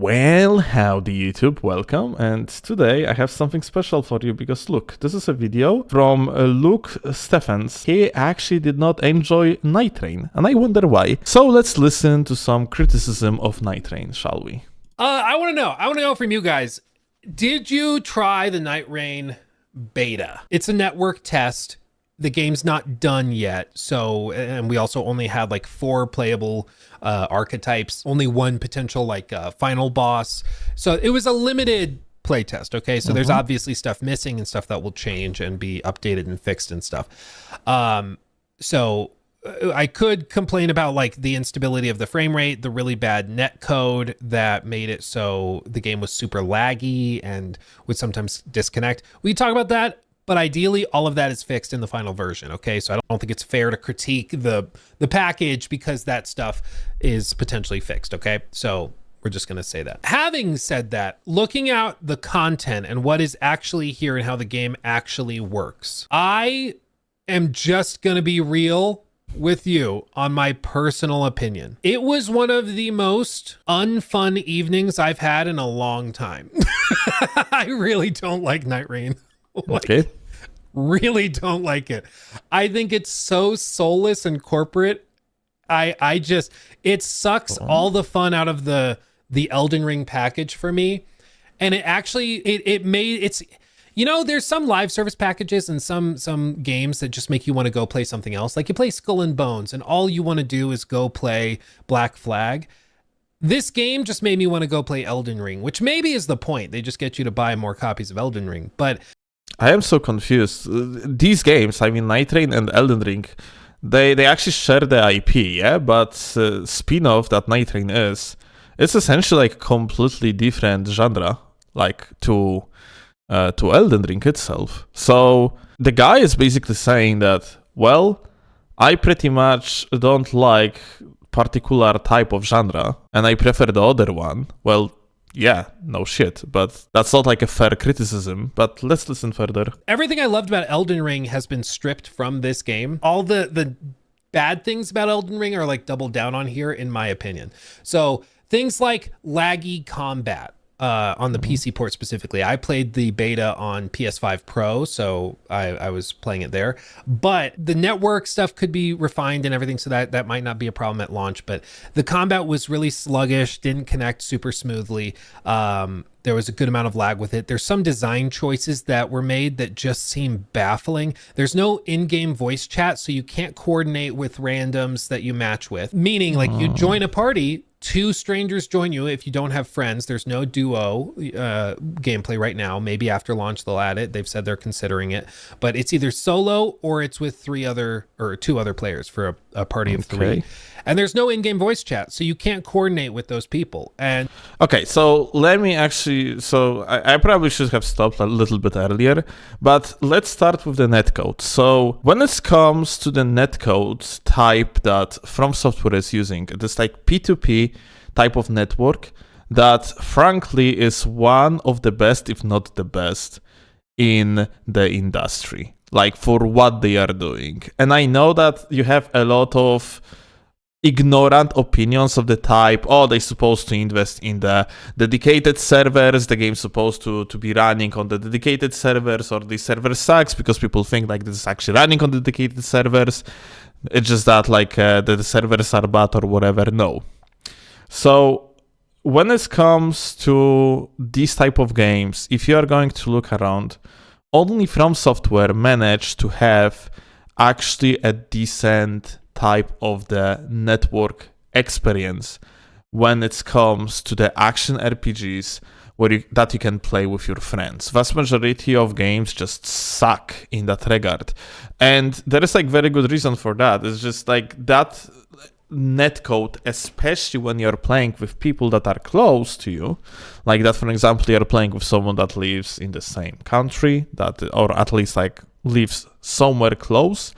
Well, howdy YouTube, welcome, and today I have something special for you because look, this is a video from Luke Stephens. He actually did not enjoy Nightreign, and I wonder why. So let's listen to some criticism of Nightreign, shall we? I want to know from you guys, did you try the Nightreign beta? It's a network test. The game's not done yet, so, and we also only had like 4 playable archetypes, only 1 potential like final boss. So it was a limited playtest, okay? So there's obviously stuff missing and stuff that will change and be updated and fixed and stuff. So I could complain about like the instability of the frame rate, the really bad netcode that made it so the game was super laggy and would sometimes disconnect. We can talk about that. But ideally, all of that is fixed in the final version, okay? So I don't think it's fair to critique the package because that stuff is potentially fixed, okay? So we're just gonna say that. Having said that, looking at the content and what is actually here and how the game actually works, I am just gonna be real with you on my personal opinion. It was one of the most unfun evenings I've had in a long time. I really don't like Nightreign. Okay. Really don't like it. I think it's so soulless and corporate. I just, it sucks all the fun out of the Elden Ring package for me. And it actually, it's, you know, there's some live service packages and some games that just make you want to go play something else. Like you play Skull and Bones and all you want to do is go play Black Flag. This game just made me want to go play Elden Ring, which maybe is the point. They just get you to buy more copies of Elden Ring. But I am so confused. These games, I mean Nightreign and Elden Ring, they actually share the IP, yeah? But spin-off that Nightreign is, it's essentially like completely different genre, like to Elden Ring itself. So the guy is basically saying that, well, I pretty much don't like particular type of genre, and I prefer the other one. Well, yeah, no shit, but that's not like a fair criticism, but let's listen further. Everything I loved about Elden Ring has been stripped from this game. All the bad things about Elden Ring are like doubled down on here, in my opinion. So things like laggy combat on the PC port specifically. I played the beta on PS5 Pro, so I was playing it there. But the network stuff could be refined and everything, so that might not be a problem at launch. But the combat was really sluggish, didn't connect super smoothly. There was a good amount of lag with it. There's some design choices that were made that just seem baffling. There's no in-game voice chat, so you can't coordinate with randoms that you match with. Meaning, like, you join a party, 2 strangers join you if you don't have friends. There's no duo gameplay right now. Maybe after launch they'll add it. They've said they're considering it. But it's either solo or it's with 2 other players for a party of 3. And there's no in-game voice chat, so you can't coordinate with those people. And okay, so let me actually, so I probably should have stopped a little bit earlier, but let's start with the netcode. So when it comes to the netcode type that FromSoftware is using, this like P2P type of network that frankly is one of the best, if not the best, in the industry, like for what they are doing. And I know that you have a lot of ignorant opinions of the type, oh, they're supposed to invest in the dedicated servers, the game's supposed to be running on the dedicated servers, or the server sucks because people think like this is actually running on the dedicated servers. It's just that like the servers are bad or whatever. No. So when it comes to these type of games, if you are going to look around, only FromSoftware managed to have actually a decent type of the network experience when it comes to the action RPGs that you can play with your friends. Vast majority of games just suck in that regard, and there is like very good reason for that. It's just like that netcode, especially when you're playing with people that are close to you, like that, for example, you're playing with someone that lives in the same country, or at least like lives somewhere close,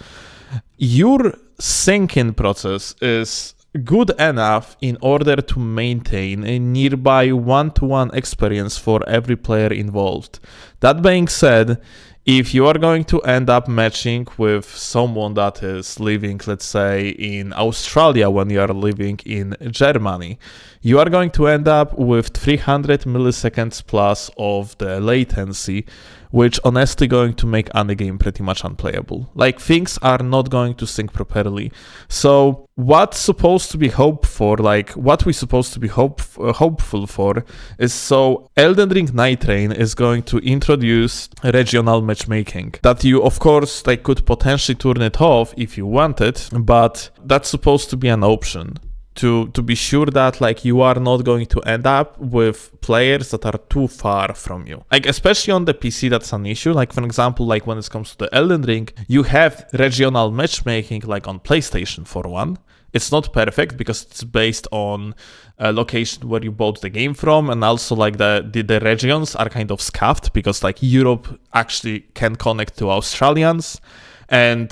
your syncing process is good enough in order to maintain a nearby one-to-one experience for every player involved. That being said, if you are going to end up matching with someone that is living, let's say, in Australia when you are living in Germany, you are going to end up with 300 milliseconds plus of the latency, which honestly going to make any game pretty much unplayable. Like, things are not going to sync properly. So what's supposed to be hoped for, like what we're supposed to be hopeful for is, so Elden Ring Nightreign is going to introduce regional matchmaking that you of course like could potentially turn it off if you wanted, but that's supposed to be an option. To be sure that like you are not going to end up with players that are too far from you. Like, especially on the PC, that's an issue. Like, for example, like when it comes to the Elden Ring, you have regional matchmaking like on PlayStation for one. It's not perfect because it's based on a location where you bought the game from, and also like the regions are kind of scuffed because like Europe actually can connect to Australians, and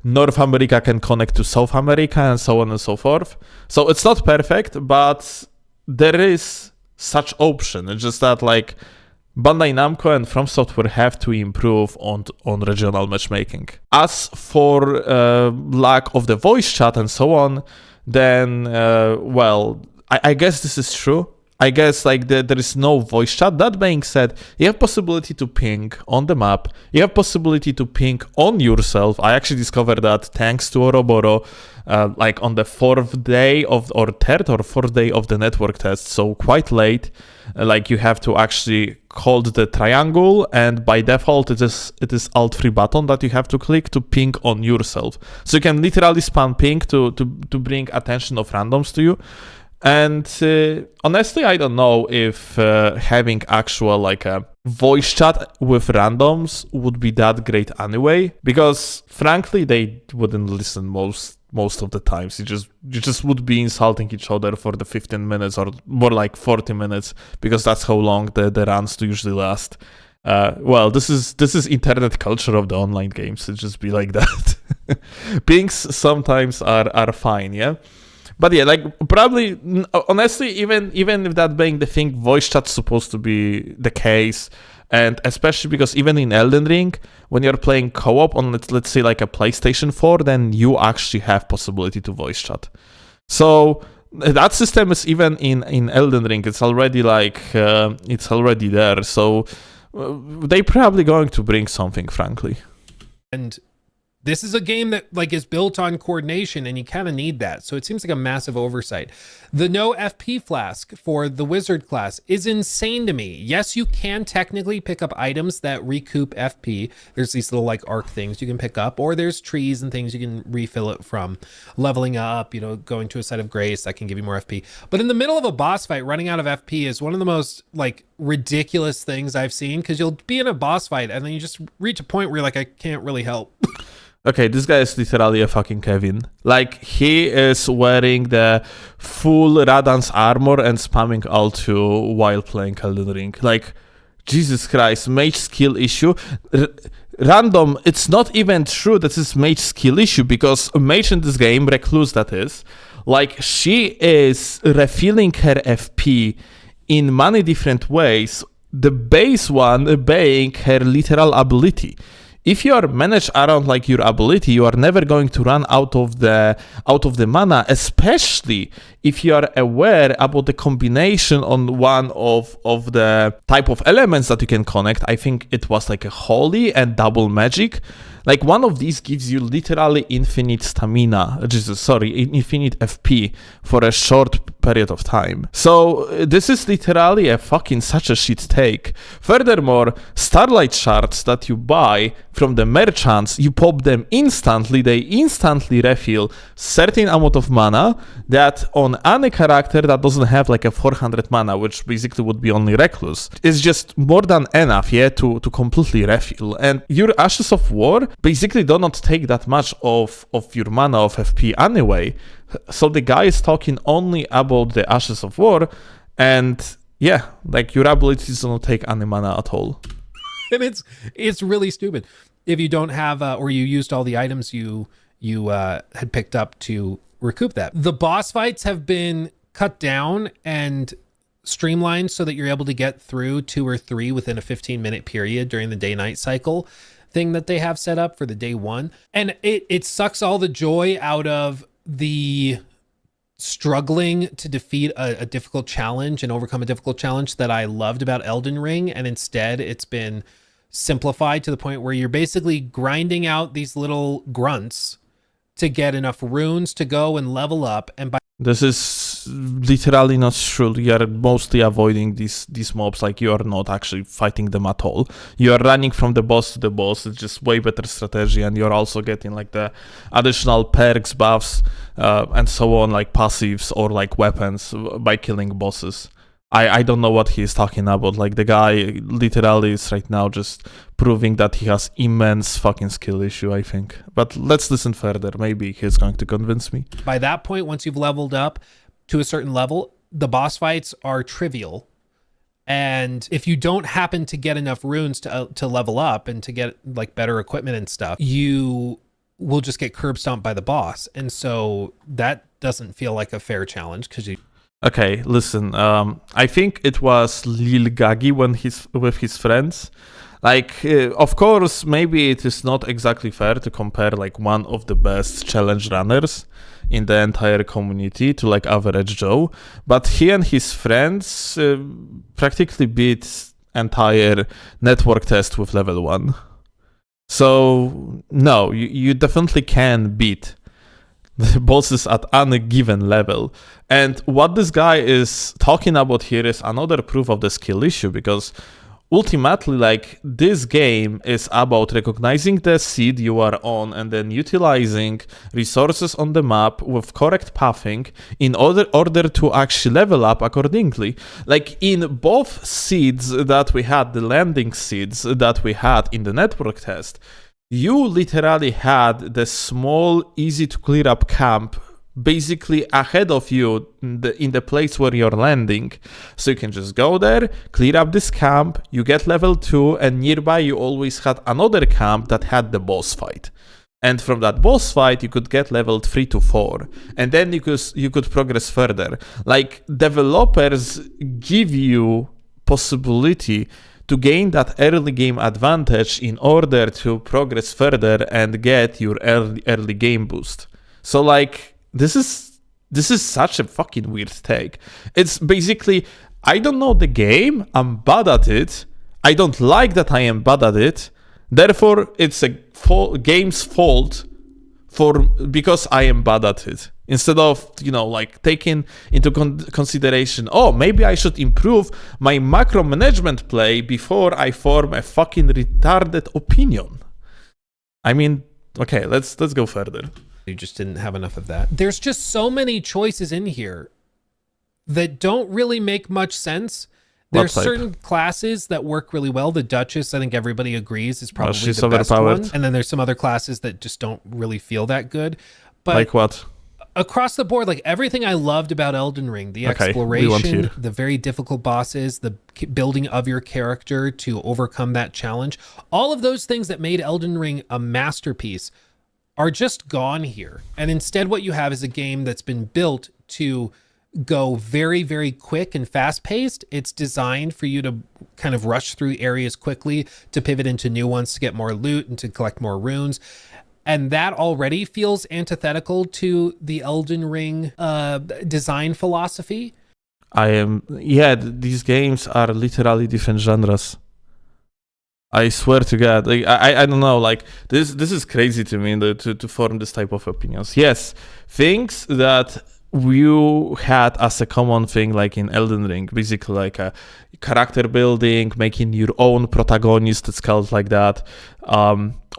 North America can connect to South America, and so on and so forth. So it's not perfect, but there is such option. It's just that like Bandai Namco and FromSoftware have to improve on regional matchmaking. As for lack of the voice chat and so on, then well, I guess this is true. I guess like there is no voice chat. That being said, you have possibility to ping on the map. You have possibility to ping on yourself. I actually discovered that thanks to Oroboro, like on the third or fourth day of the network test. So quite late, like you have to actually hold the triangle, and by default it is Alt-3 button that you have to click to ping on yourself. So you can literally spam ping to bring attention of randoms to you. And honestly, I don't know if having actual like a voice chat with randoms would be that great anyway, because frankly they wouldn't listen most of the times. You just would be insulting each other for the 15 minutes or more like 40 minutes, because that's how long the runs do usually last. Well, this is internet culture of the online games. It just be like that. Pings sometimes are fine, yeah. But yeah, like probably, honestly, even if that being the thing, voice chat's supposed to be the case, and especially because even in Elden Ring, when you're playing co-op on let's say like a PlayStation 4, then you actually have possibility to voice chat. So that system is even in Elden Ring. It's already like it's already there. So they probably going to bring something, frankly. And this is a game that like is built on coordination, and you kind of need that. So it seems like a massive oversight. The no FP flask for the wizard class is insane to me. Yes, you can technically pick up items that recoup FP. There's these little like arc things you can pick up, or there's trees and things you can refill it from. Leveling up, you know, going to a site of grace that can give you more FP. But in the middle of a boss fight, running out of FP is one of the most like ridiculous things I've seen, because you'll be in a boss fight and then you just reach a point where you're like, I can't really help. Okay, this guy is literally a fucking Kevin. Like, he is wearing the full Radahn's armor and spamming L2 while playing Elden Ring. Like, Jesus Christ, mage skill issue. Random, it's not even true that it's mage skill issue, because a mage in this game, Recluse that is, like, she is refilling her FP in many different ways. The base one being her literal ability. If you are managed around like your ability, you are never going to run out of the mana, especially if you are aware about the combination on one of the type of elements that you can connect. I think it was like a holy and double magic. Like, one of these gives you literally infinite stamina, infinite FP for a short period of time. So this is literally a fucking such a shit take. Furthermore, starlight shards that you buy from the merchants, you pop them instantly, they instantly refill certain amount of mana that on any character that doesn't have like a 400 mana, which basically would be only Recluse, is just more than enough, yeah, to completely refill. And your Ashes of War basically do not take that much of your mana of FP anyway. So the guy is talking only about the Ashes of War, and yeah, like your abilities do not take any mana at all. And it's really stupid if you don't have or you used all the items you had picked up to recoup that. The boss fights have been cut down and streamlined so that you're able to get through 2 or 3 within a 15-minute period during the day-night cycle thing that they have set up for the day one. And it sucks all the joy out of the struggling to defeat a difficult challenge and overcome a difficult challenge that I loved about Elden Ring. And instead it's been simplified to the point where you're basically grinding out these little grunts to get enough runes to go and level up. And by This is literally not true. You are mostly avoiding these mobs, like you are not actually fighting them at all. You are running from the boss to the boss. It's just way better strategy, and you're also getting like the additional perks, buffs, and so on, like passives or like weapons by killing bosses. I don't know what he's talking about. Like the guy literally is right now just proving that he has immense fucking skill issue, I think. But let's listen further. Maybe he's going to convince me. By that point, once you've leveled up to a certain level, the boss fights are trivial. And if you don't happen to get enough runes to level up and to get like better equipment and stuff, you will just get curb stomped by the boss. And so that doesn't feel like a fair challenge because you... Okay, listen, I think it was Lil Gagi when he's with his friends. Like, of course, maybe it is not exactly fair to compare like one of the best challenge runners in the entire community to like average Joe, but he and his friends practically beat entire network test with level 1. So, no, you definitely can beat the bosses at any given level. And what this guy is talking about here is another proof of the skill issue, because ultimately, like, this game is about recognizing the seed you are on and then utilizing resources on the map with correct pathing in order to actually level up accordingly. Like in both seeds that we had, the landing seeds that we had in the network test, you literally had the small, easy to clear up camp basically ahead of you in the place where you're landing. So you can just go there, clear up this camp, you get level 2, and nearby you always had another camp that had the boss fight. And from that boss fight, you could get leveled 3 to 4. And then you could progress further. Like, developers give you possibility to gain that early game advantage in order to progress further and get your early game boost. So like, this is such a fucking weird take. It's basically, I don't know the game, I'm bad at it, I don't like that I am bad at it, therefore it's a game's fault because I am bad at it. Instead of, like taking into consideration, oh, maybe I should improve my macro management play before I form a fucking retarded opinion. I mean, okay, let's go further. You just didn't have enough of that. There's just so many choices in here that don't really make much sense. There's certain classes that work really well. The Duchess, I think everybody agrees, is probably she's the best overpowered. one. And then there's some other classes that just don't really feel that good. But like what? Across the board, like everything I loved about Elden Ring, the exploration, the very difficult bosses, the building of your character to overcome that challenge, all of those things that made Elden Ring a masterpiece are just gone here. And instead what you have is a game that's been built to go very, very quick and fast paced. It's designed for you to kind of rush through areas quickly, to pivot into new ones, to get more loot and to collect more runes. And that already feels antithetical to the Elden Ring design philosophy. These games are literally different genres. I swear to God, like, I don't know, like this is crazy to me to form this type of opinions. Yes, things that you had as a common thing, like in Elden Ring, basically like a character building, making your own protagonist, it's called like that,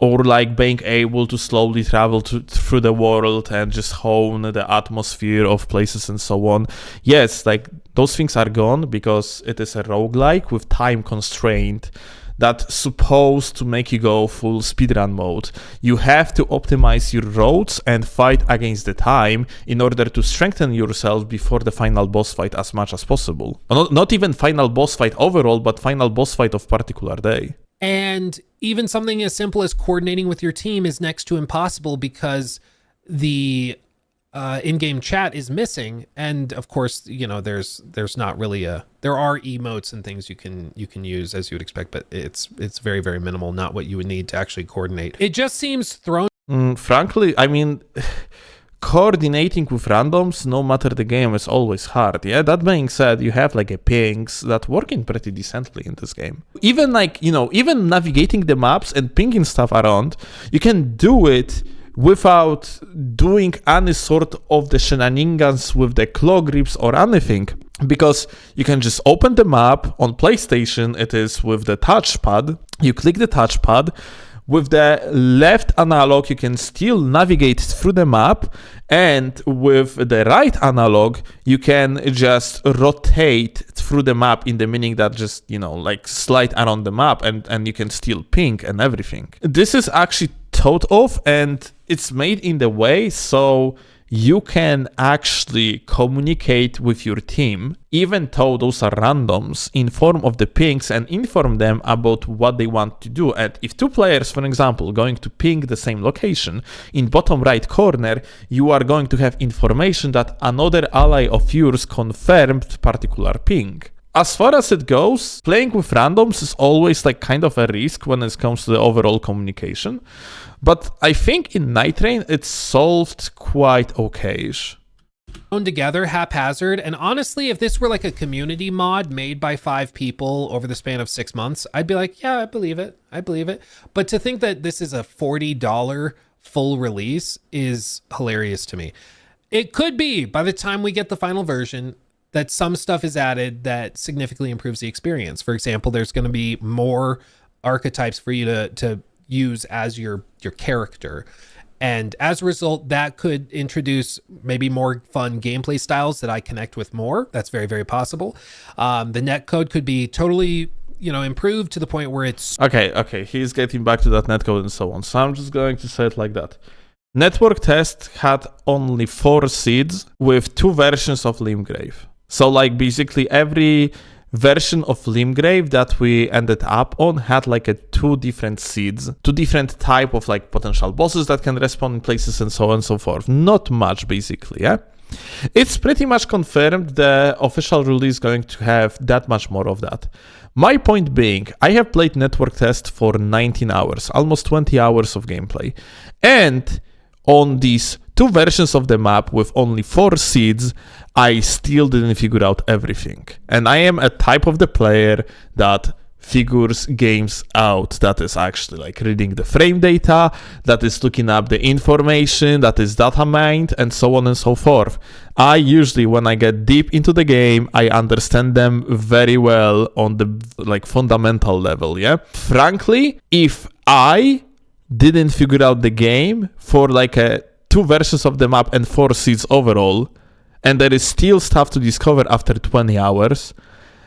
or like being able to slowly travel through the world and just hone the atmosphere of places and so on. Yes, like those things are gone because it is a roguelike with time constraint that's supposed to make you go full speedrun mode. You have to optimize your roads and fight against the time in order to strengthen yourself before the final boss fight as much as possible. Not even final boss fight overall, but final boss fight of particular day. And even something as simple as coordinating with your team is next to impossible because the in-game chat is missing, and of course, you know, there's not really there are emotes and things you can use as you would expect, but it's very, very minimal, not what you would need to actually coordinate. It just seems thrown. Frankly, I mean, coordinating with randoms, no matter the game, is always hard. Yeah, that being said, you have like a pings that working pretty decently in this game. Even like, you know, even navigating the maps and pinging stuff around, you can do it without doing any sort of the shenanigans with the claw grips or anything, because you can just open the map. On PlayStation, it is with the touchpad. You click the touchpad. With the left analog, you can still navigate through the map, and with the right analog, you can just rotate through the map, in the meaning that just, you know, like slide around the map, and you can still ping and everything. This is actually thought of, and it's made in the way so you can actually communicate with your team, even though those are randoms, in form of the pings, and inform them about what they want to do. And if two players, for example, going to ping the same location, in bottom right corner, you are going to have information that another ally of yours confirmed particular ping. As far as it goes, playing with randoms is always like kind of a risk when it comes to the overall communication. But I think in Nightreign, it's solved quite okay-ish. Together haphazard, and honestly, if this were like a community mod made by 5 people over the span of 6 months, I'd be like, yeah, I believe it. But to think that this is a $40 full release is hilarious to me. It could be, by the time we get the final version, that some stuff is added that significantly improves the experience. For example, there's going to be more archetypes for you to use as your character, and as a result, that could introduce maybe more fun gameplay styles that I connect with more. That's very, very possible. The netcode could be totally, you know, improved to the point where it's okay, he's getting back to that netcode and so on, so I'm just going to say it like that. Network test had only 4 seeds with 2 versions of Limgrave. So like basically every version of Limgrave that we ended up on had like 2 different seeds, 2 different type of like potential bosses that can respawn in places and so on and so forth. Not much, basically, yeah? It's pretty much confirmed the official release is going to have that much more of that. My point being, I have played network test for 19 hours, almost 20 hours of gameplay, and on these 2 versions of the map with only 4 seeds, I still didn't figure out everything. And I am a type of the player that figures games out, that is actually like reading the frame data, that is looking up the information, that is data mined, and so on and so forth. I usually, when I get deep into the game, I understand them very well on the like fundamental level, yeah? Frankly, if I didn't figure out the game for like 2 versions of the map and 4 seeds overall, and there is still stuff to discover after 20 hours,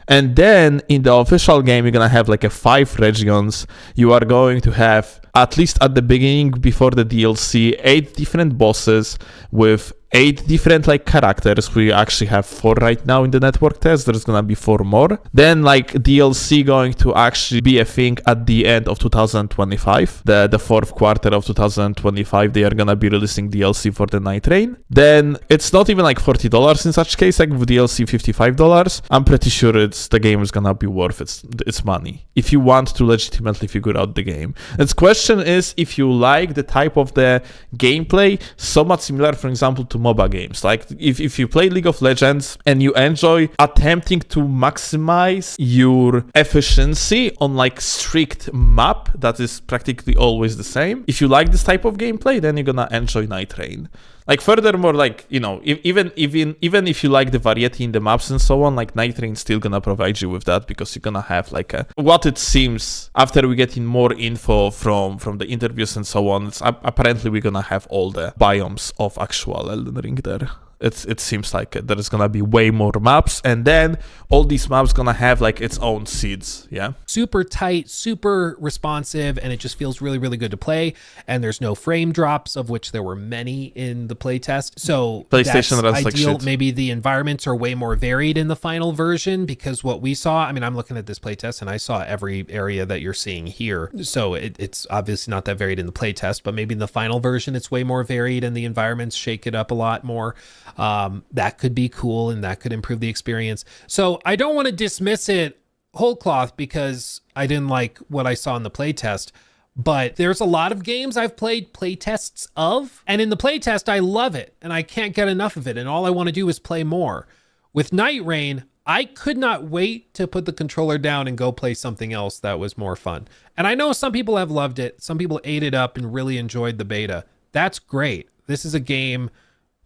and then in the official game, you're gonna have like 5 regions. You are going to have, at least at the beginning before the DLC, 8 different bosses with 8 different like characters. We actually have 4 right now in the network test. There's gonna be 4 more. Then like DLC going to actually be a thing at the end of 2025. The 4th quarter of 2025, they are gonna be releasing DLC for the Nightreign. Then it's not even like $40 in such case, like with DLC $55. I'm pretty sure the game is gonna be worth its money if you want to legitimately figure out the game. Its question is if you like the type of the gameplay somewhat similar, for example, to MOBA games. Like if you play League of Legends and you enjoy attempting to maximize your efficiency on like strict map that is practically always the same, if you like this type of gameplay, then you're gonna enjoy Nightreign. Like furthermore, like, you know, even if you like the variety in the maps and so on, like Nightreign still gonna provide you with that, because you're gonna have like what it seems after we get in more info from the interviews and so on. It's apparently we're gonna have all the biomes of actual Elden Ring there. It seems like there's gonna be way more maps, and then all these maps gonna have like its own seeds. Yeah, super tight, super responsive, and it just feels really, really good to play. And there's no frame drops, of which there were many in the playtest. So PlayStation that's runs like ideal. shit. Maybe the environments are way more varied in the final version, because what we saw, I mean, I'm looking at this playtest and I saw every area that you're seeing here. So it's obviously not that varied in the playtest, but maybe in the final version it's way more varied and the environments shake it up a lot more. That could be cool and that could improve the experience. So I don't want to dismiss it whole cloth because I didn't like what I saw in the playtest, but there's a lot of games I've played playtests of, and in the playtest I love it and I can't get enough of it, and all I want to do is play more. With Nightreign, I could not wait to put the controller down and go play something else that was more fun. And I know some people have loved it. Some people ate it up and really enjoyed the beta. That's great. This is a game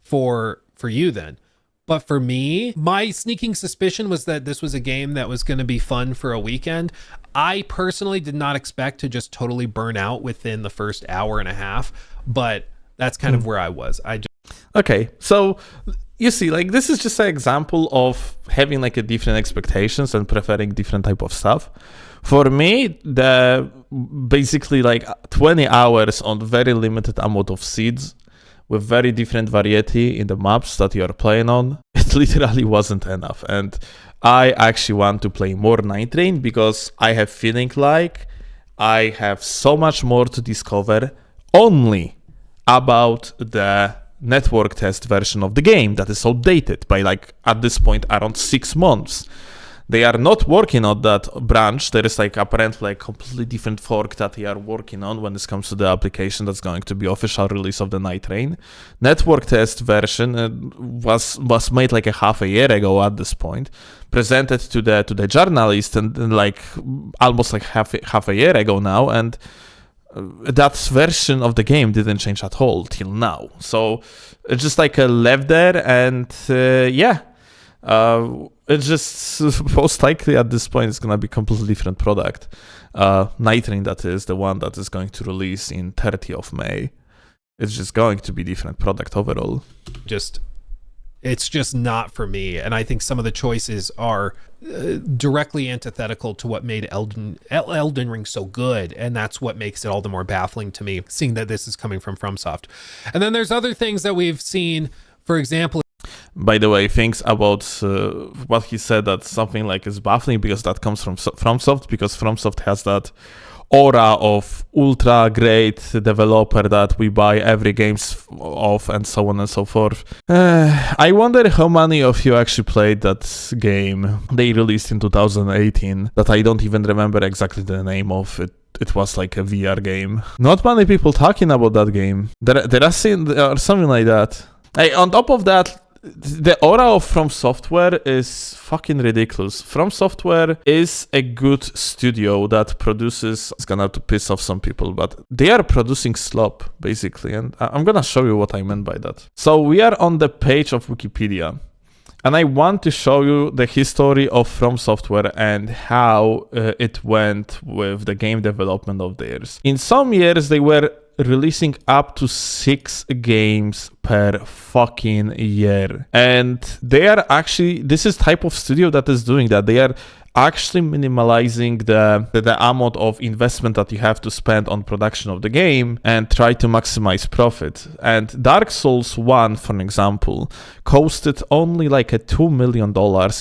for you then. But for me, my sneaking suspicion was that this was a game that was going to be fun for a weekend. I personally did not expect to just totally burn out within the first hour and a half, but that's kind of where I was. Okay, so you see, like, this is just an example of having like a different expectations and preferring different type of stuff. For me, the basically like 20 hours on very limited amount of seeds with very different variety in the maps that you are playing on, it literally wasn't enough. And I actually want to play more Nightreign because I have feeling like I have so much more to discover only about the network test version of the game that is outdated by like at this point around 6 months. They are not working on that branch. There is like apparently like completely different fork that they are working on when it comes to the application that's going to be official release of the Nightreign. Network test version was made like a half a year ago at this point, presented to the journalist and like almost like half a year ago now, and that version of the game didn't change at all till now. So it's just like left there, and it's just most likely at this point it's gonna be completely different product. Nightreign, that is the one that is going to release in 30th of May. It's just going to be different product overall. It's just not for me, and I think some of the choices are directly antithetical to what made Elden Ring so good, and that's what makes it all the more baffling to me, seeing that this is coming from FromSoft. And then there's other things that we've seen, for example. By the way, things about what he said, that something like is baffling because that comes from FromSoft, because FromSoft has that aura of ultra great developer that we buy every games of and so on and so forth. I wonder how many of you actually played that game they released in 2018 that I don't even remember exactly the name of it. It was like a VR game. Not many people talking about that game. There are something like that. Hey, on top of that, the aura of FromSoftware is fucking ridiculous. FromSoftware is a good studio that produces, it's gonna have to piss off some people, but they are producing slop, basically, and I'm gonna show you what I meant by that. So we are on the page of Wikipedia, and I want to show you the history of FromSoftware and how it went with the game development of theirs. In some years, they were releasing up to 6 games per fucking year, and they are actually, this is type of studio that is doing that. They are actually minimalizing the amount of investment that you have to spend on production of the game and try to maximize profit. And Dark Souls 1, for example, costed only like a $2 million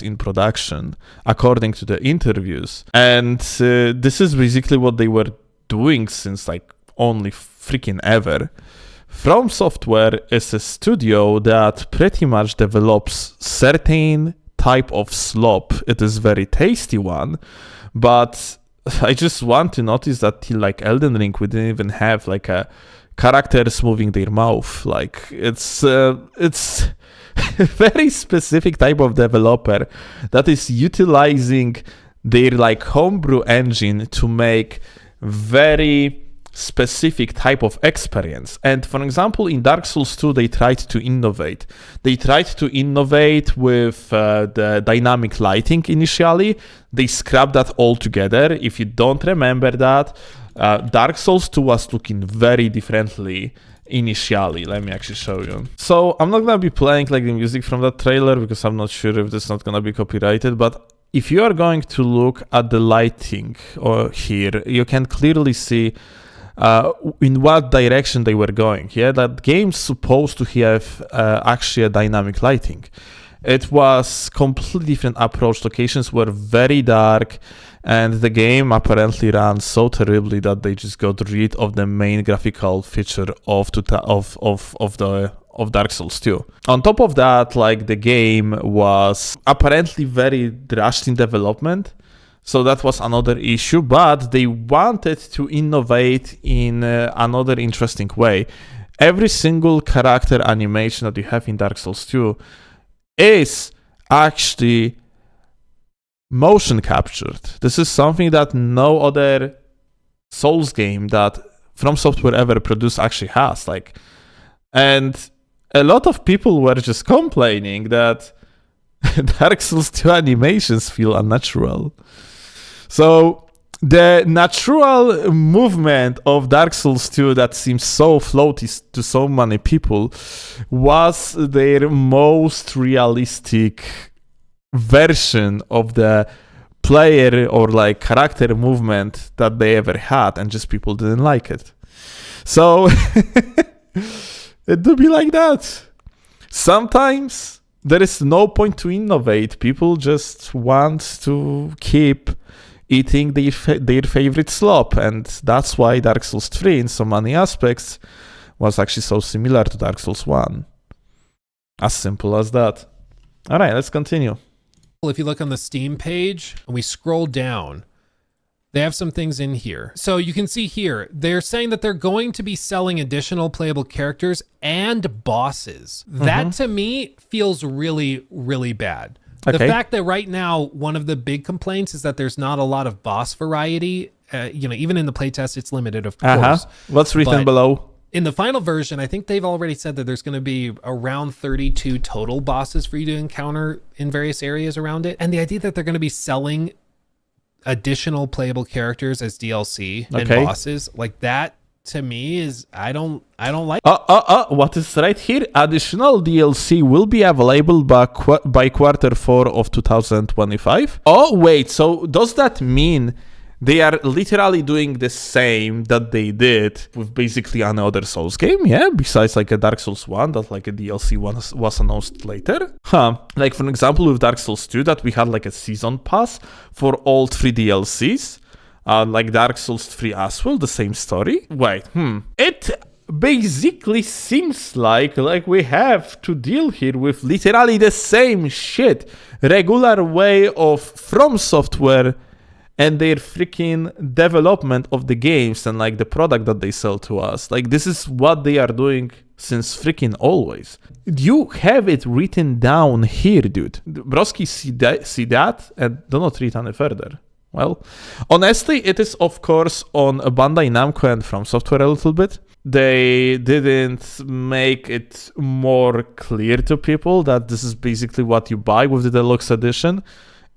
in production, according to the interviews. And this is basically what they were doing since like only freaking ever. FromSoftware is a studio that pretty much develops certain type of slop. It is very tasty one, but I just want to notice that till like Elden Ring, we didn't even have like a characters moving their mouth. Like it's a very specific type of developer that is utilizing their like homebrew engine to make very specific type of experience. And for example, in Dark Souls 2, they tried to innovate. They tried to innovate with the dynamic lighting initially. They scrapped that altogether. If you don't remember that, Dark Souls 2 was looking very differently initially. Let me actually show you. So I'm not gonna be playing like the music from that trailer because I'm not sure if this is not gonna be copyrighted, but if you are going to look at the lighting or here, you can clearly see in what direction they were going. Yeah, that game's supposed to have actually a dynamic lighting. It was completely different approach. Locations were very dark, and the game apparently ran so terribly that they just got rid of the main graphical feature of Dark Souls 2. On top of that, like the game was apparently very rushed in development. So that was another issue, but they wanted to innovate in another interesting way. Every single character animation that you have in Dark Souls 2 is actually motion captured. This is something that no other Souls game that FromSoftware ever produced actually has. And a lot of people were just complaining that Dark Souls 2 animations feel unnatural. So the natural movement of Dark Souls 2 that seems so floaty to so many people was their most realistic version of the player or like character movement that they ever had, and just people didn't like it. So it do be like that. Sometimes there is no point to innovate. People just want to keep eating their favorite slop, and that's why Dark Souls 3 in so many aspects was actually so similar to Dark Souls 1. As simple as that. All right, let's continue. If you look on the Steam page and we scroll down, they have some things in here. So you can see here, they're saying that they're going to be selling additional playable characters and bosses. That to me feels really, really bad. The fact that right now, one of the big complaints is that there's not a lot of boss variety. Even in the playtest, it's limited, of course. What's written below? In the final version, I think they've already said that there's going to be around 32 total bosses for you to encounter in various areas around it. And the idea that they're going to be selling additional playable characters as DLC and bosses, like that, to me is I don't like. What is right here? Additional DLC will be available by Q4 of 2025. Oh wait, so does that mean they are literally doing the same that they did with basically another Souls game? Yeah, besides like a Dark Souls 1 that like a DLC was announced later. Like for example with Dark Souls 2 that we had like a season pass for all 3 DLCs. Like Dark Souls 3 as well, the same story. Wait, It basically seems like we have to deal here with literally the same shit. Regular way of FromSoftware and their freaking development of the games and like the product that they sell to us. Like this is what they are doing since freaking always. You have it written down here, dude. Broski, see that and do not read any further. Well, honestly, it is, of course, on Bandai Namco and FromSoftware a little bit. They didn't make it more clear to people that this is basically what you buy with the deluxe edition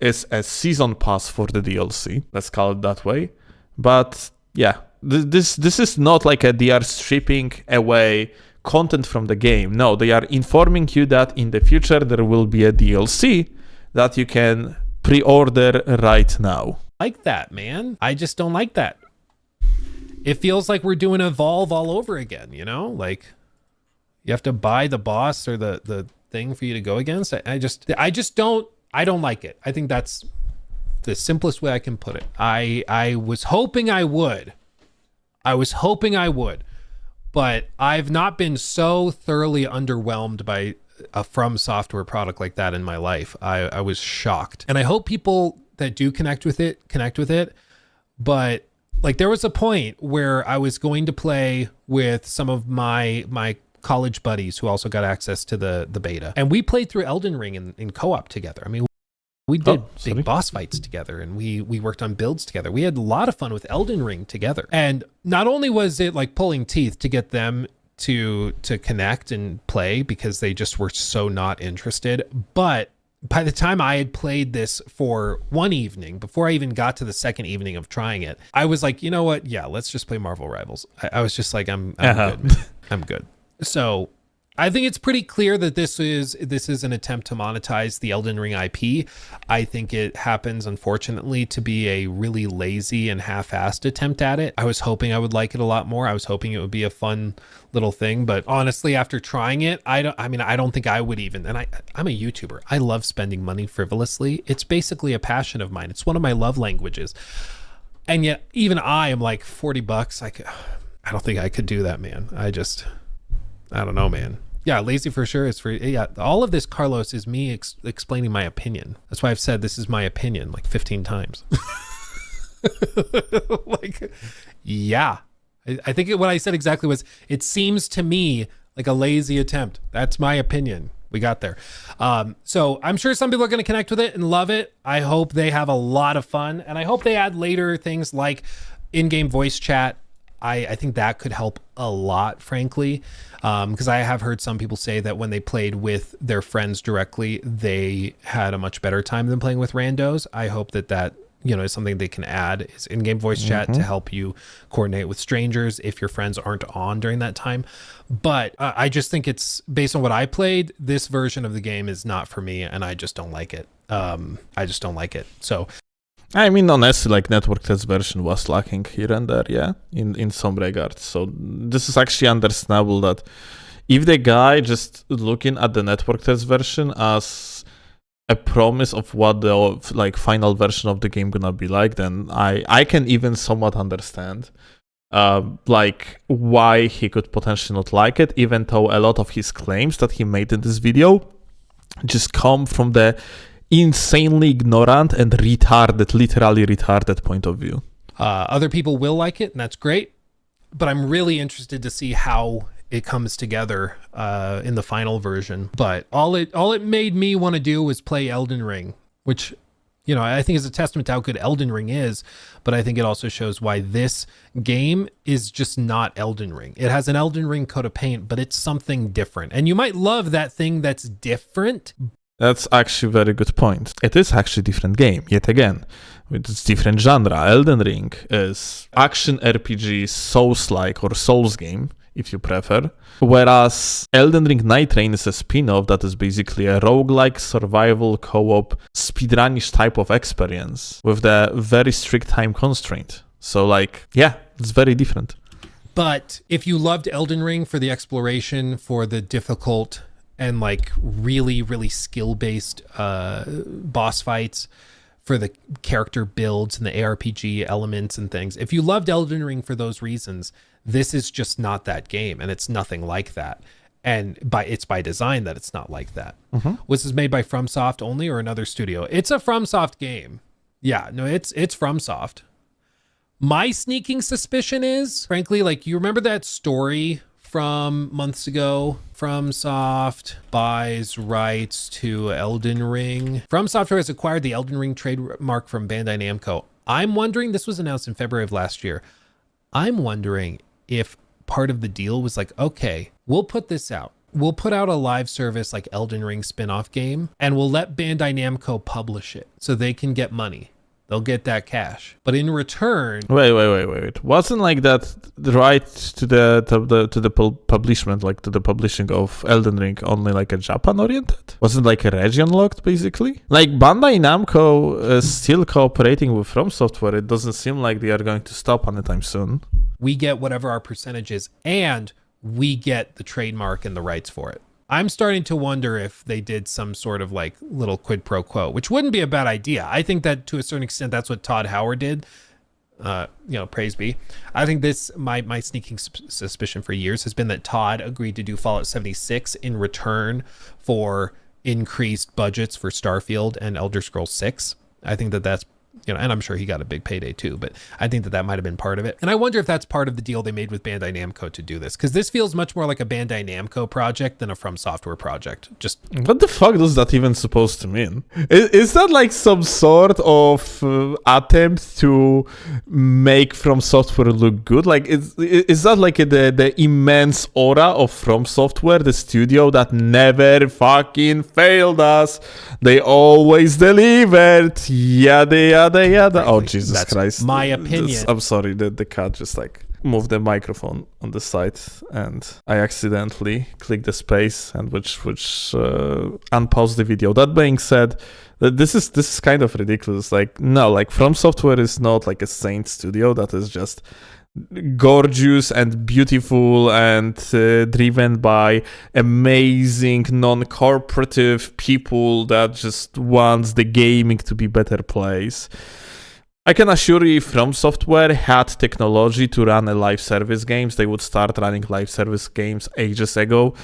is a season pass for the DLC. Let's call it that way. But yeah, this is not like they are stripping away content from the game. No, they are informing you that in the future there will be a DLC that you can pre-order right now. Like that, man. I just don't like that. It feels like we're doing Evolve all over again, like you have to buy the boss or the thing for you to go against. I don't like it. I think that's the simplest way I can put it. I was hoping I would, but I've not been so thoroughly underwhelmed by a FromSoftware product like that in my life. I was shocked, and I hope people that do connect with it. But like there was a point where I was going to play with some of my college buddies who also got access to the beta, and we played through Elden Ring in co-op together. I mean, we did big boss fights together, and we worked on builds together. We had a lot of fun with Elden Ring together. And not only was it like pulling teeth to get them to connect and play because they just were so not interested, but By the time I had played this for one evening, before I even got to the second evening of trying it, I was like, you know what? Yeah, let's just play Marvel Rivals. I was just like, I'm good, man. I'm good. So I think it's pretty clear that this is an attempt to monetize the Elden Ring IP. I think it happens, unfortunately, to be a really lazy and half-assed attempt at it. I was hoping I would like it a lot more. I was hoping it would be a fun little thing, but honestly, after trying it, I don't think I would even. And I'm a YouTuber. I love spending money frivolously. It's basically a passion of mine. It's one of my love languages. And yet, even I am like $40. I don't think I could do that, man. I don't know, man. Yeah, lazy for sure is for, yeah, all of this, Carlos, is me explaining my opinion. That's why I've said this is my opinion like 15 times. Like, yeah. I think what I said exactly was, it seems to me like a lazy attempt. That's my opinion. We got there. So I'm sure some people are going to connect with it and love it. I hope they have a lot of fun. And I hope they add later things like in-game voice chat. I think that could help a lot, frankly, because I have heard some people say that when they played with their friends directly, they had a much better time than playing with randos. I hope that is something they can add, is in-game voice chat to help you coordinate with strangers if your friends aren't on during that time. But I just think it's, based on what I played, this version of the game is not for me, and I just don't like it. So I mean, honestly, like network test version was lacking here and there, yeah, in some regards. So this is actually understandable that if the guy just looking at the network test version as a promise of what the like final version of the game gonna be like, then I can even somewhat understand like why he could potentially not like it, even though a lot of his claims that he made in this video just come from the insanely ignorant and retarded, literally retarded point of view. Other people will like it, and that's great. But I'm really interested to see how it comes together in the final version. But all it made me want to do was play Elden Ring, which, I think is a testament to how good Elden Ring is. But I think it also shows why this game is just not Elden Ring. It has an Elden Ring coat of paint, but it's something different. And you might love that thing that's different. That's actually a very good point. It is actually a different game, yet again. It's different genre. Elden Ring is action RPG, Souls-like, or Souls game, if you prefer. Whereas Elden Ring Nightreign is a spin-off that is basically a roguelike survival co-op speedrunish type of experience with the very strict time constraint. So it's very different. But if you loved Elden Ring for the exploration, for the difficult and like really, really skill-based boss fights, for the character builds and the ARPG elements and things. If you loved Elden Ring for those reasons, this is just not that game, and it's nothing like that. And it's by design that it's not like that. Was this made by FromSoft only or another studio? It's a FromSoft game. Yeah, no, it's FromSoft. My sneaking suspicion is, frankly, like, you remember that story from months ago? FromSoft buys rights to Elden Ring. FromSoftware has acquired the Elden Ring trademark from Bandai Namco. I'm wondering, this was announced in February of last year. I'm wondering if part of the deal was like, okay, we'll put this out. We'll put out a live service like Elden Ring spin-off game, and we'll let Bandai Namco publish it so they can get money. They'll get that cash. But in return... Wait. Wasn't like that the right to the publishment, like to the publishing of Elden Ring, only like a Japan-oriented? Wasn't like a region locked, basically? Like Bandai Namco is still cooperating with FromSoftware. It doesn't seem like they are going to stop anytime soon. We get whatever our percentage is, and we get the trademark and the rights for it. I'm starting to wonder if they did some sort of like little quid pro quo, which wouldn't be a bad idea. I think that to a certain extent, that's what Todd Howard did. Praise be. I think my sneaking suspicion for years has been that Todd agreed to do Fallout 76 in return for increased budgets for Starfield and Elder Scrolls 6. I think that's and I'm sure he got a big payday too, but I think that might have been part of it. And I wonder if that's part of the deal they made with Bandai Namco to do this, because this feels much more like a Bandai Namco project than a FromSoftware project. Just what the fuck does that even supposed to mean? Is that like some sort of attempt to make FromSoftware look good? Like, is that like the immense aura of FromSoftware, the studio that never fucking failed us? They always delivered. Yada yada yada. Oh Jesus that's Christ! my opinion. I'm sorry. The cat just like moved the microphone on the side, and I accidentally clicked the space, and which unpaused the video. That being said, this is kind of ridiculous. Like, no, like FromSoftware is not like a Saint studio that is just gorgeous and beautiful and driven by amazing non-corporative people that just wants the gaming to be better place. I can assure you, if FromSoftware had technology to run a live service games, they would start running live service games ages ago.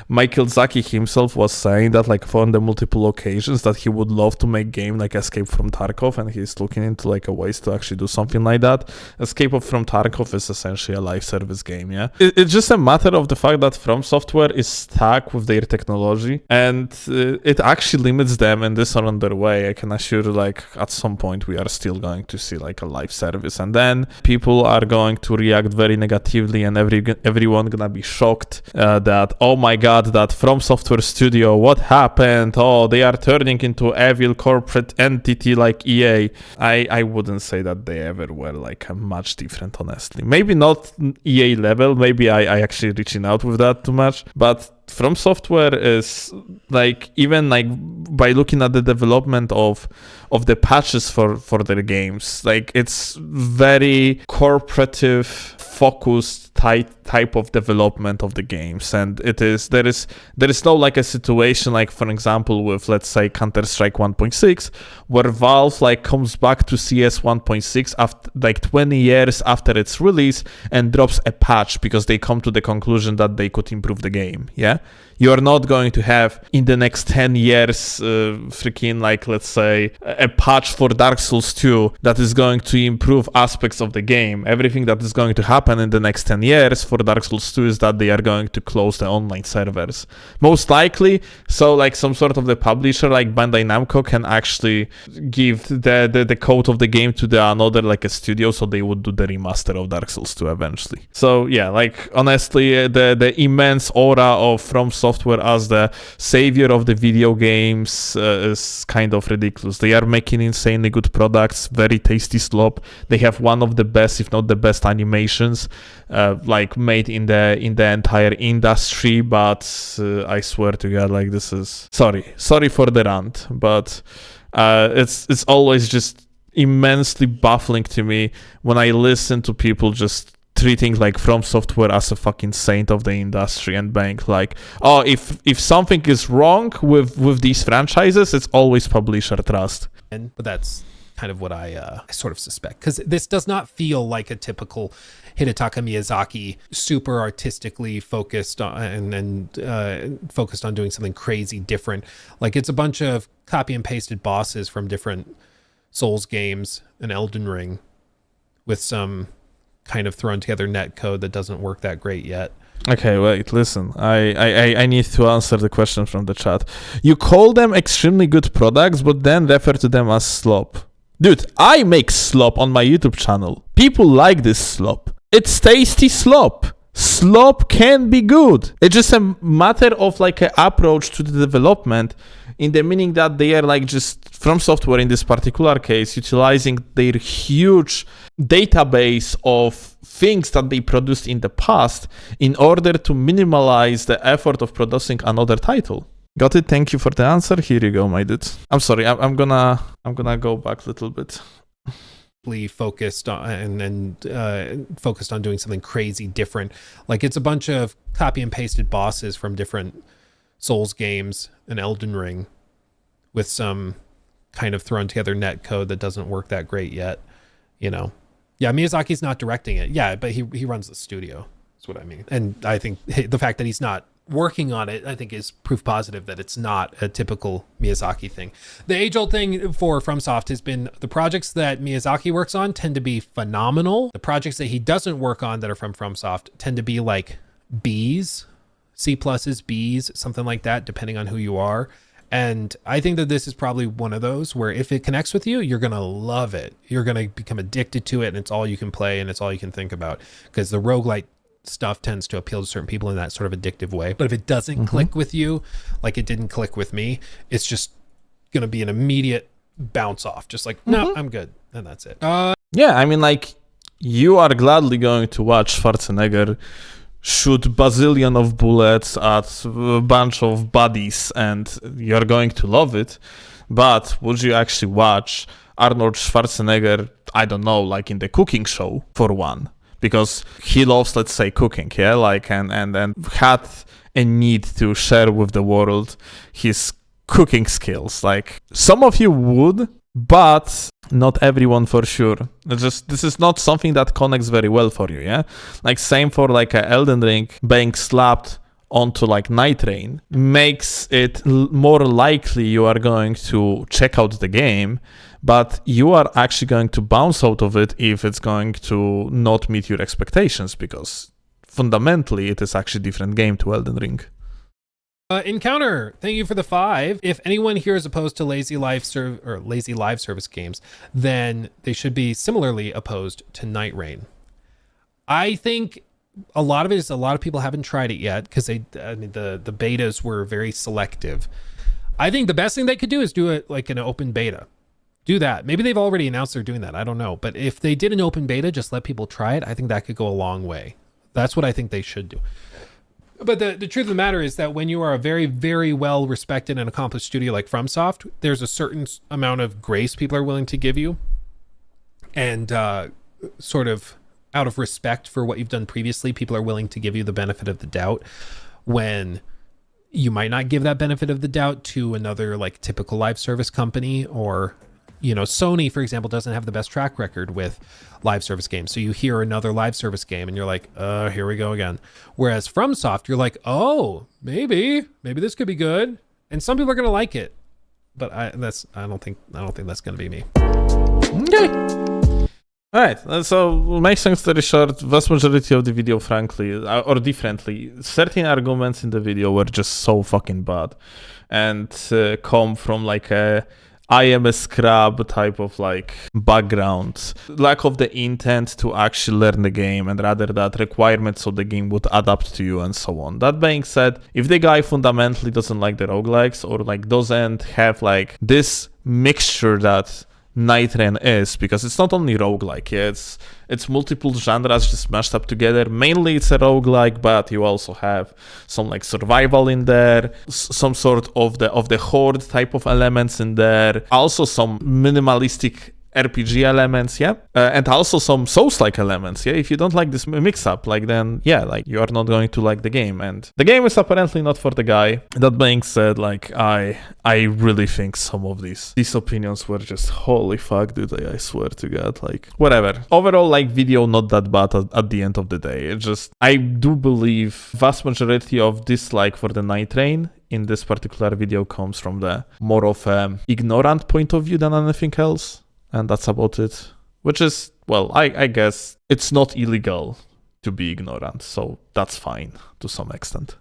Michael Zaki himself was saying that, like, on the multiple occasions, that he would love to make game like Escape from Tarkov, and he's looking into like a ways to actually do something like that. Escape from Tarkov is essentially a live service game, yeah. It's just a matter of the fact that FromSoftware is stuck with their technology, and it actually limits them in this or another way. I can assure you, like, at some point we are still going to see like a live service, and then people are going to react very negatively, and everyone gonna be shocked that, oh my god, that FromSoftware studio, what happened? Oh, they are turning into evil corporate entity like EA. I wouldn't say that they ever were like much different, honestly. Maybe not EA level, maybe I actually reaching out with that too much, but FromSoftware is like, even like by looking at the development of the patches for their games, like it's very corporative focused type of development of the games, and there is no like a situation like, for example, with, let's say, Counter-Strike 1.6, where Valve like comes back to CS 1.6 after like 20 years after its release and drops a patch because they come to the conclusion that they could improve the game. Yeah, you are not going to have in the next 10 years freaking like, let's say, a patch for Dark Souls 2 that is going to improve aspects of the game. Everything that is going to happen in the next 10 years for Dark Souls 2 is that they are going to close the online servers, most likely. So like some sort of the publisher like Bandai Namco can actually give the code of the game to another like a studio, so they would do the remaster of Dark Souls 2 eventually. So yeah, like honestly, the immense aura of FromSoftware as the savior of the video games is kind of ridiculous. They are making insanely good products, very tasty slop. They have one of the best, if not the best, animations like made in the entire industry. But I swear to God, like, this is sorry for the rant, but it's always just immensely baffling to me when I listen to people just treating like FromSoftware as a fucking saint of the industry and being like, oh, if something is wrong with these franchises, it's always publisher trust. But that's kind of what I sort of suspect, because this does not feel like a typical Hidetaka Miyazaki, super artistically focused on, and focused on doing something crazy different. Like, it's a bunch of copy and pasted bosses from different Souls games and Elden Ring with some kind of thrown together netcode that doesn't work that great yet. Okay, wait, listen. I need to answer the question from the chat. You call them extremely good products, but then refer to them as slop. Dude, I make slop on my YouTube channel. People like this slop. It's tasty slop. Slop can be good. It's just a matter of like an approach to the development, in the meaning that they are like just FromSoftware in this particular case utilizing their huge database of things that they produced in the past in order to minimize the effort of producing another title. Got it? Thank you for the answer. Here you go, my dude. I'm sorry. I'm gonna go back a little bit. Focused on and focused on doing something crazy different. Like, it's a bunch of copy and pasted bosses from different Souls games and Elden Ring with some kind of thrown together netcode that doesn't work that great yet. You know, yeah, Miyazaki's not directing it. Yeah, but he runs the studio. That's what I mean. And I think the fact that he's not working on it, I think, is proof positive that it's not a typical Miyazaki thing. The age-old thing for FromSoft has been the projects that Miyazaki works on tend to be phenomenal. The projects that he doesn't work on that are from FromSoft tend to be like Bs, C+, Bs, something like that, depending on who you are. And I think that this is probably one of those where if it connects with you, you're going to love it. You're going to become addicted to it, and it's all you can play and it's all you can think about, because the roguelite stuff tends to appeal to certain people in that sort of addictive way. But if it doesn't click with you, like it didn't click with me, it's just going to be an immediate bounce off. Just like, no, I'm good. And that's it. Yeah, I mean, like, you are gladly going to watch Schwarzenegger shoot bazillion of bullets at a bunch of bodies, and you're going to love it. But would you actually watch Arnold Schwarzenegger, I don't know, like in the cooking show, for one? Because he loves, let's say, cooking, yeah, like, and had a need to share with the world his cooking skills. Like, some of you would, but not everyone for sure. This is not something that connects very well for you, yeah? Like, same for like a Elden Ring being slapped onto like Nightreign makes it more likely you are going to check out the game, but you are actually going to bounce out of it if it's going to not meet your expectations, because fundamentally it is actually a different game to Elden Ring. Encounter, thank you for the 5. If anyone here is opposed to lazy live service games, then they should be similarly opposed to Nightreign. I think a lot of it is a lot of people haven't tried it yet because the betas were very selective. I think the best thing they could do is do it like an open beta. Do that. Maybe they've already announced they're doing that. I don't know. But if they did an open beta, just let people try it. I think that could go a long way. That's what I think they should do. But the truth of the matter is that when you are a very, very well respected and accomplished studio like FromSoft, there's a certain amount of grace people are willing to give you. And sort of out of respect for what you've done previously, people are willing to give you the benefit of the doubt when you might not give that benefit of the doubt to another like typical live service company. Or, you know, Sony, for example, doesn't have the best track record with live service games. So you hear another live service game and you're like, here we go again. Whereas FromSoft, you're like, oh, maybe this could be good. And some people are going to like it, but I don't think that's going to be me. Okay. Alright, so make things very short, vast majority of the video, frankly, or differently, certain arguments in the video were just so fucking bad and come from like a I am a scrub type of like background, lack of the intent to actually learn the game, and rather that requirements of the game would adapt to you and so on. That being said, if the guy fundamentally doesn't like the roguelikes or like doesn't have like this mixture that Nightreign is, because it's not only roguelike, yeah, it's multiple genres just mashed up together. Mainly it's a roguelike, but you also have some like survival in there, some sort of the horde type of elements in there, also some minimalistic RPG elements, yeah, and also some Souls-like elements, yeah. If you don't like this mix-up, like, then yeah, like, you are not going to like the game, and the game is apparently not for the guy. That being said, like, I really think some of these opinions were just holy fuck, dude. I swear to God, like, whatever. Overall, like, video not that bad at the end of the day. It's just, I do believe vast majority of dislike for the Nightreign in this particular video comes from the more of ignorant point of view than anything else. And that's about it, which is, well, I guess it's not illegal to be ignorant, so that's fine to some extent.